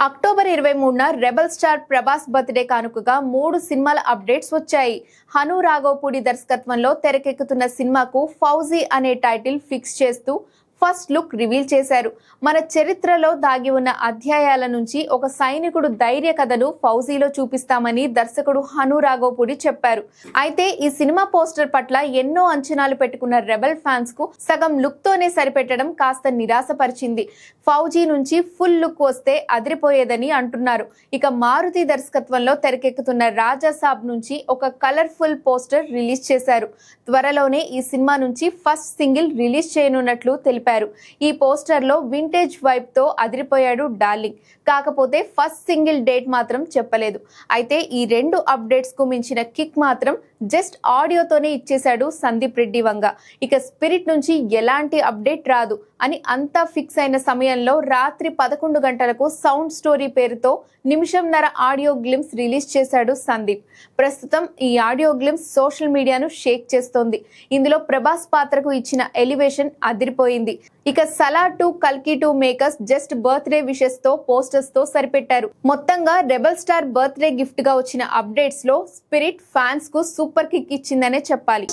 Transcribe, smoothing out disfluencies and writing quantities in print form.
October 23న rebel star Prabhas birthday కానుకగా 3 సినిమాల అప్డేట్స్ వచ్చాయి. హను రాఘవపూడి దర్శకత్వంలో తెరకెక్కుతున్న సినిమాకు ఫౌజీ అనే టైటిల్ ఫిక్స్ చేస్తూ ఫస్ట్ లుక్ రివీల్ చేశారు. మన చరిత్రలో దాగి ఉన్న అధ్యాయాల నుంచి ఒక సైనికుడు ధైర్య కథను ఫౌజీలో చూపిస్తామని దర్శకుడు హను రాఘవపూడి చెప్పారు. అయితే ఈ సినిమా పోస్టర్ పట్ల ఎన్నో అంచనాలు పెట్టుకున్న రెబల్ ఫ్యాన్స్ కు సగం లుక్ తోనే సరిపెట్టడం కాస్త నిరాశపరిచింది. ఫౌజీ నుంచి ఫుల్ లుక్ వస్తే అదిరిపోయేదని అంటున్నారు. ఇక మారుతి దర్శకత్వంలో తెరకెక్కుతున్న రాజా సాబ్ నుంచి ఒక కలర్ఫుల్ పోస్టర్ రిలీజ్ చేశారు. త్వరలోనే ఈ సినిమా నుంచి ఫస్ట్ సింగిల్ రిలీజ్ చేయనున్నట్లు తెలిపారు. ఈ పోస్టర్ లో వింటేజ్ వైబ్ తో అదిరిపోయాడు డార్లింగ్. కాకపోతే ఫస్ట్ సింగిల్ డేట్ మాత్రం చెప్పలేదు. అయితే ఈ 2 అప్డేట్స్ కు మించిన కిక్ మాత్రం జస్ట్ ఆడియోతోనే ఇచ్చేశాడు సందీప్ రెడ్డి వంగ. ఇక స్పిరిట్ నుంచి ఎలాంటి అప్డేట్ రాదు అని అంతా ఫిక్స్ అయిన సమయంలో రాత్రి 11 గంటలకు సౌండ్ స్టోరీ పేరుతో నిమిషంన్నర ఆడియో గ్లిమ్స్ రిలీజ్ చేశాడు సందీప్. ప్రస్తుతం ఈ ఆడియో గ్లిమ్స్ సోషల్ మీడియాను షేక్ చేస్తోంది. ఇందులో ప్రభాస్ పాత్రకు ఇచ్చిన ఎలివేషన్ అదిరిపోయింది. ఇక సలా 2 కల్కి 2 మేకర్స్ జస్ట్ బర్త్డే విషెస్ తో పోస్టర్స్ తో సరిపెట్టారు. మొత్తంగా రెబల్ స్టార్ బర్త్డే గిఫ్ట్ గా వచ్చిన అప్డేట్స్ లో స్పిరిట్ ఫ్యాన్స్ కు సూపర్ కిక్ ఇచ్చిందనే చెప్పాలి.